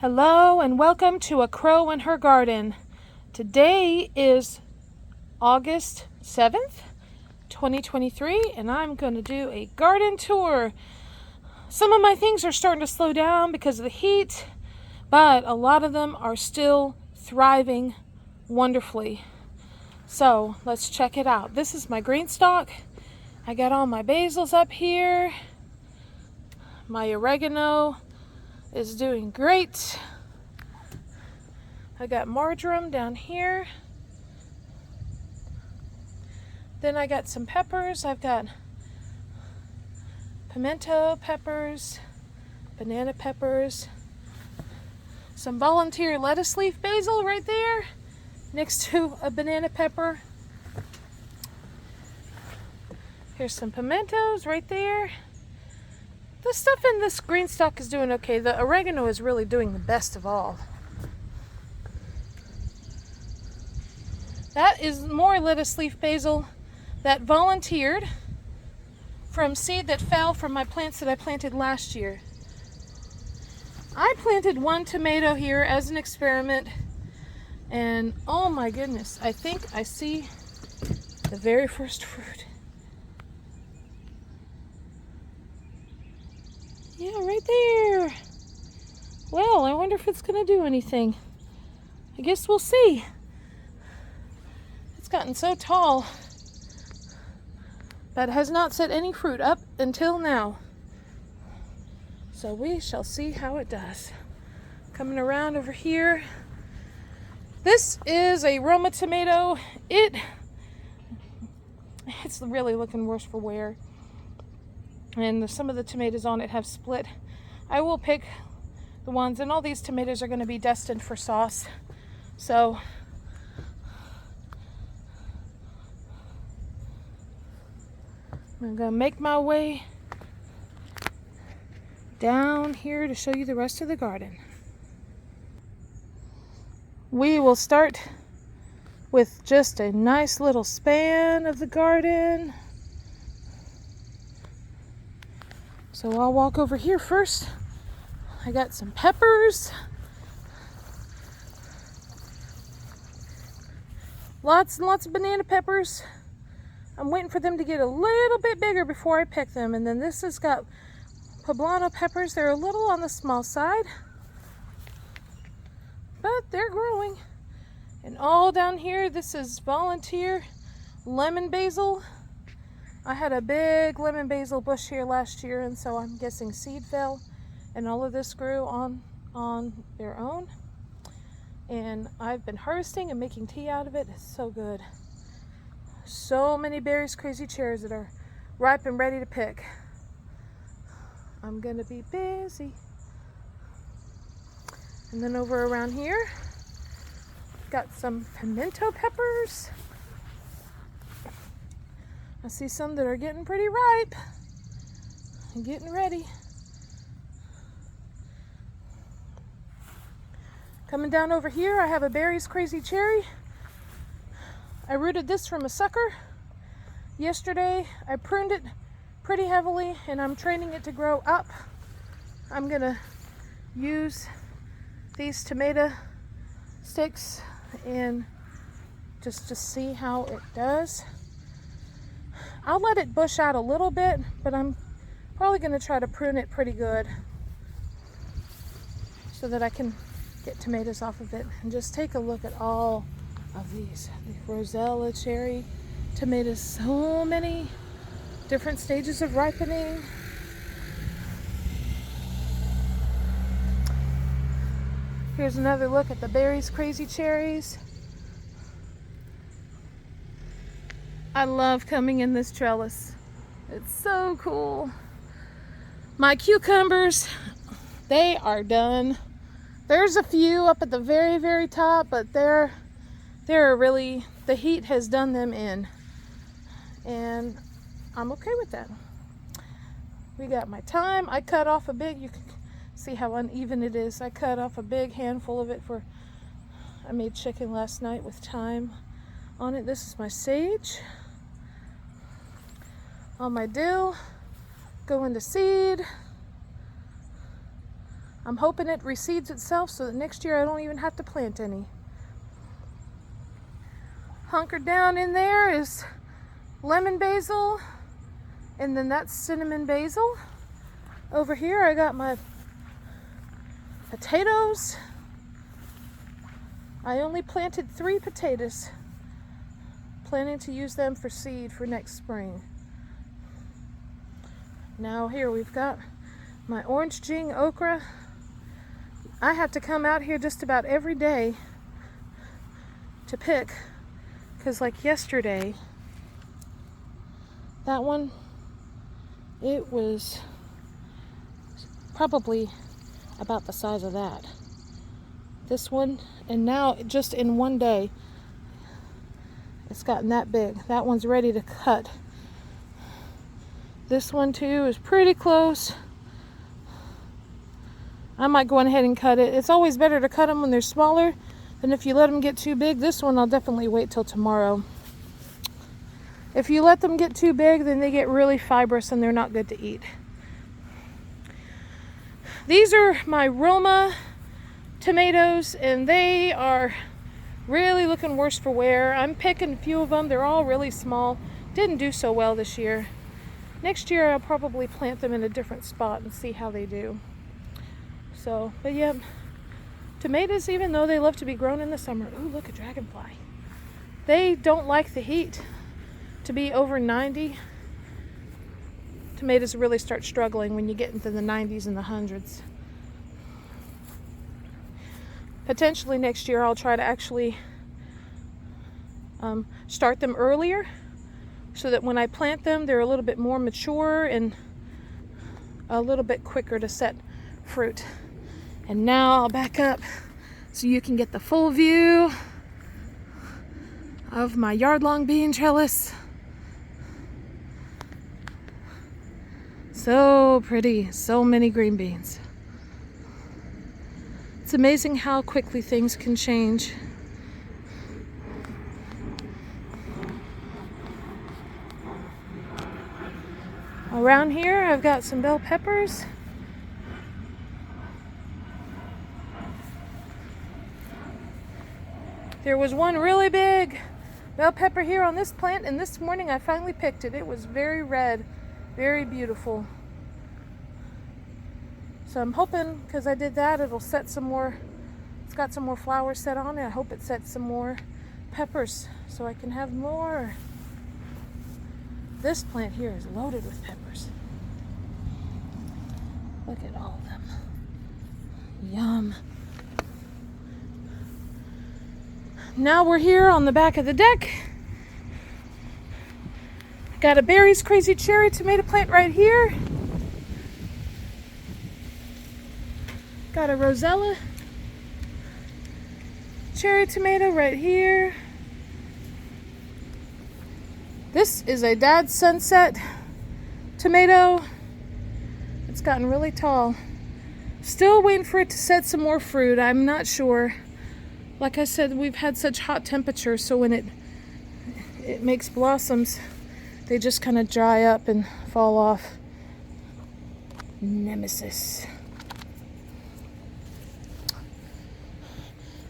Hello and welcome to A Crow in Her Garden. Today is August 7th, 2023, and I'm going to do a garden tour. Some of my things are starting to slow down because of the heat, but a lot of them are still thriving wonderfully. So let's check it out. This is my green stalk. I got all my basils up here. My oregano is doing great. I got marjoram down here. Then I got some peppers. I've got pimento peppers, banana peppers, some volunteer lettuce leaf basil right there next to a banana pepper. Here's some pimentos right there. The stuff in this green stalk is doing okay. The oregano is really doing the best of all. That is more lettuce leaf basil that volunteered from seed that fell from my plants that I planted last year. I planted one tomato here as an experiment, and oh my goodness, I think I see the very first fruit. Yeah, right there. Well, I wonder if it's going to do anything. I guess we'll see. It's gotten so tall, but has not set any fruit up until now. So we shall see how it does. Coming around over here. This is a Roma tomato. It's really looking worse for wear. And some of the tomatoes on it have split. I will pick the ones, and all these tomatoes are going to be destined for sauce. So I'm going to make my way down here to show you the rest of the garden. We will start with just a nice little span of the garden. So I'll walk over here first. I got some peppers. Lots and lots of banana peppers. I'm waiting for them to get a little bit bigger before I pick them. And then this has got poblano peppers. They're a little on the small side, but they're growing. And all down here, this is volunteer lemon basil. I had a big lemon basil bush here last year, and so I'm guessing seed fell, and all of this grew on their own. And I've been harvesting and making tea out of it. It's so good. So many berries, crazy cherries that are ripe and ready to pick. I'm gonna be busy. And then over around here, got some pimento peppers. I see some that are getting pretty ripe and getting ready. Coming down over here, I have a berries crazy cherry. I rooted this from a sucker yesterday. I pruned it pretty heavily, and I'm training it to grow up. I'm gonna use these tomato sticks and just to see how it does. I'll let it bush out a little bit, but I'm probably going to try to prune it pretty good so that I can get tomatoes off of it. And just take a look at all of these. The Rosella cherry tomatoes, so many different stages of ripening. Here's another look at the berries crazy cherries. I love coming in this trellis. It's so cool. My cucumbers, they are done. There's a few up at the very, very top, but they're really, the heat has done them in. And I'm okay with that. We got my thyme. I cut off a big, you can see how uneven it is. I cut off a big handful of it I made chicken last night with thyme on it. This is my sage. All my dill go into seed. I'm hoping it reseeds itself so that next year I don't even have to plant any. Hunkered down in there is lemon basil, and then that's cinnamon basil. Over here I got my potatoes. I only planted 3 potatoes, planning to use them for seed for next spring. Now here we've got my orange jing okra. I have to come out here just about every day to pick, because like yesterday, that one, it was probably about the size of that. This one, and now just in one day, it's gotten that big. That one's ready to cut. This one too is pretty close. I might go ahead and cut it. It's always better to cut them when they're smaller than if you let them get too big. This one I'll definitely wait till tomorrow. If you let them get too big, then they get really fibrous and they're not good to eat. These are my Roma tomatoes, and they are really looking worse for wear. I'm picking a few of them. They're all really small. Didn't do so well this year. Next year I'll probably plant them in a different spot and see how they do. So, but yeah, tomatoes, even though they love to be grown in the summer. Ooh, look, a dragonfly. They don't like the heat. To be over 90, tomatoes really start struggling when you get into the 90s and the hundreds. Potentially next year I'll try to actually start them earlier so that when I plant them they're a little bit more mature and a little bit quicker to set fruit. And now I'll back up so you can get the full view of my yard-long bean trellis. So pretty, so many green beans. It's amazing how quickly things can change. Around here I've got some bell peppers. There was one really big bell pepper here on this plant, and this morning I finally picked it. It was very red, very beautiful. So I'm hoping, because I did that, it'll set some more, it's got some more flowers set on it. I hope it sets some more peppers so I can have more. This plant here is loaded with peppers. Look at all of them. Yum. Now we're here on the back of the deck. Got a Berry's Crazy Cherry tomato plant right here. Got a Rosella cherry tomato right here. This is a Dad's Sunset tomato. It's gotten really tall. Still waiting for it to set some more fruit. I'm not sure. Like I said, we've had such hot temperatures, so when it makes blossoms, they just kind of dry up and fall off. Nemesis.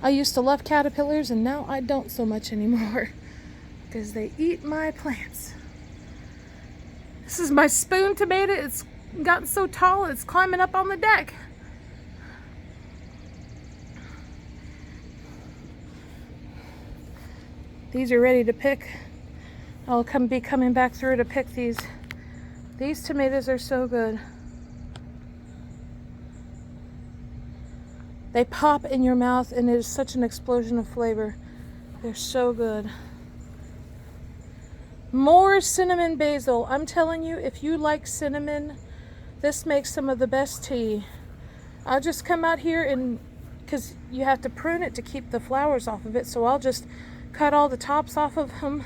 I used to love caterpillars, and now I don't so much anymore because they eat my plants. This is my spoon tomato. It's gotten so tall it's climbing up on the deck. These are ready to pick. I'll be coming back through to pick these. These tomatoes are so good. They pop in your mouth and it is such an explosion of flavor. They're so good. More cinnamon basil. I'm telling you, if you like cinnamon, this makes some of the best tea. I'll just come out here and, because you have to prune it to keep the flowers off of it, so I'll just cut all the tops off of them,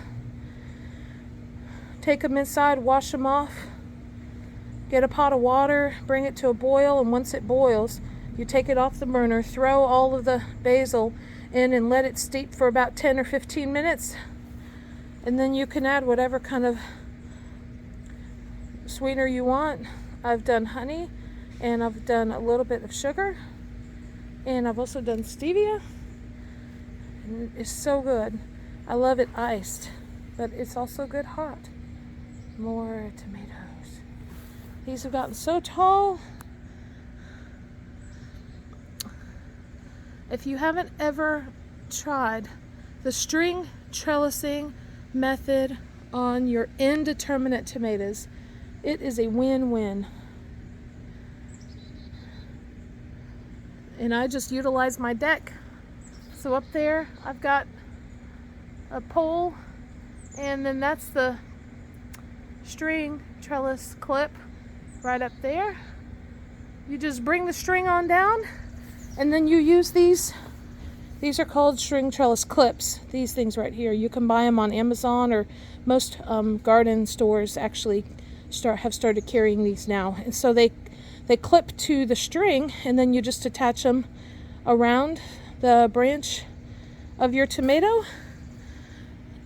take them inside, wash them off, get a pot of water, bring it to a boil, and once it boils, you take it off the burner, throw all of the basil in and let it steep for about 10 or 15 minutes, and then you can add whatever kind of sweetener you want. I've done honey, And I've done a little bit of sugar. And I've also done stevia. And it's so good. I love it iced, but it's also good hot. More tomatoes. These have gotten so tall. If you haven't ever tried the string trellising method on your indeterminate tomatoes, it is a win-win. And I just utilize my deck. So up there I've got a pole, and then that's the string trellis clip right up there. You just bring the string on down, and then you use these. These are called string trellis clips. These things right here. You can buy them on Amazon, or most garden stores actually have started carrying these now. And so they clip to the string, and then you just attach them around the branch of your tomato.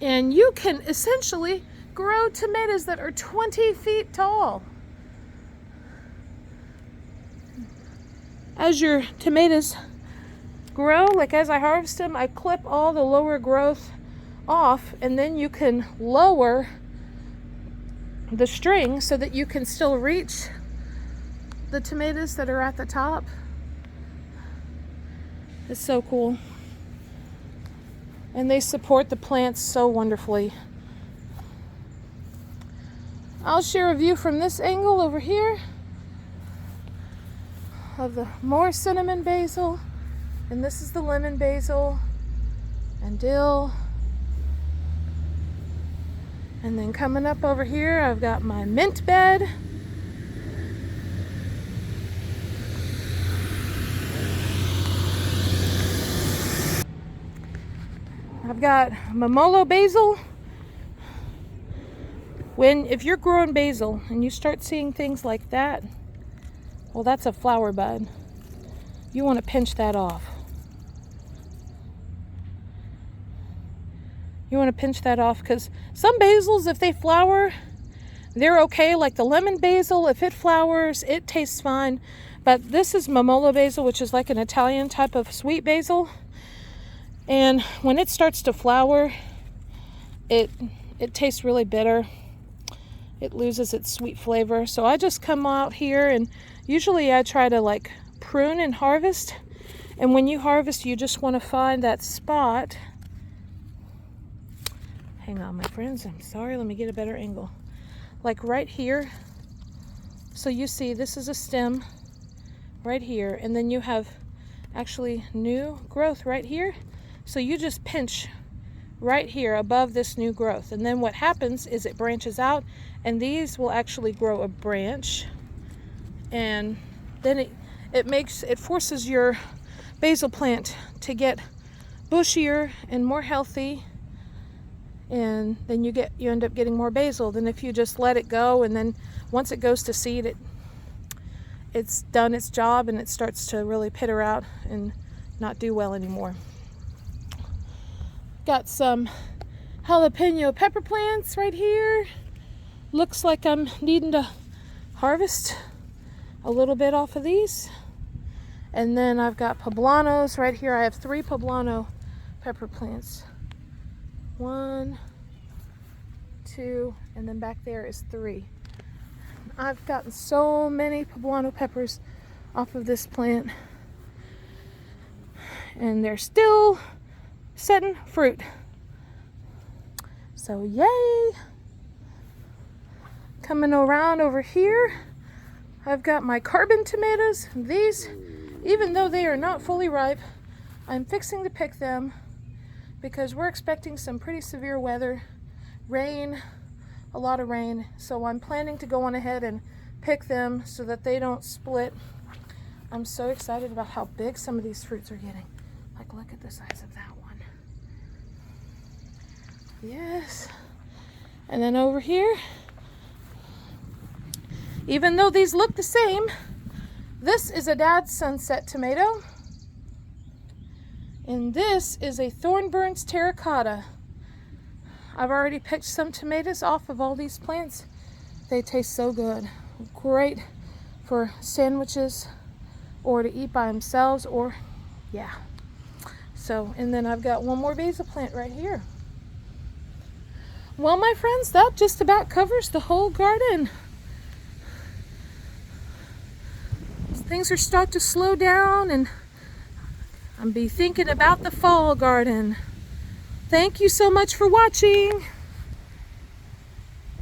And you can essentially grow tomatoes that are 20 feet tall. As your tomatoes grow, like as I harvest them, I clip all the lower growth off, and then you can lower the string so that you can still reach the tomatoes that are at the top. It's so cool. And they support the plants so wonderfully. I'll share a view from this angle over here of the more cinnamon basil, and this is the lemon basil and dill. And then coming up over here, I've got my mint bed. I've got Momolo basil. If you're growing basil and you start seeing things like that, well, that's a flower bud. You want to pinch that off. You want to pinch that off, because some basils, if they flower, they're okay. Like the lemon basil, if it flowers, it tastes fine. But this is Momolo basil, which is like an Italian type of sweet basil. And when it starts to flower, it tastes really bitter. It loses its sweet flavor. So I just come out here, and usually I try to like prune and harvest. And when you harvest, you just want to find that spot. Hang on, my friends, I'm sorry, let me get a better angle. Like right here. So you see this is a stem right here, and then you have actually new growth right here. So you just pinch right here above this new growth, and then what happens is it branches out, and these will actually grow a branch, and then it forces your basil plant to get bushier and more healthy, and then you end up getting more basil than if you just let it go, and then once it goes to seed, it's done its job, and it starts to really peter out and not do well anymore. Got some jalapeno pepper plants right here. Looks like I'm needing to harvest a little bit off of these. And then I've got poblanos right here. I have 3 poblano pepper plants. 1, 2, and then back there is 3. I've gotten so many poblano peppers off of this plant, and they're still setting fruit. So yay! Coming around over here, I've got my carbon tomatoes. These, even though they are not fully ripe, I'm fixing to pick them because we're expecting some pretty severe weather, rain, a lot of rain. So I'm planning to go on ahead and pick them so that they don't split. I'm so excited about how big some of these fruits are getting. Like, look at the size of that one. Yes. And then over here, even though these look the same, this is a Dad's Sunset tomato, and this is a Thornburns terracotta. I've already picked some tomatoes off of all these plants. They taste so good. Great for sandwiches or to eat by themselves, or yeah. So, and then I've got one more basil plant right here. Well, my friends, that just about covers the whole garden. Things are starting to slow down, and I'll be thinking about the fall garden. Thank you so much for watching.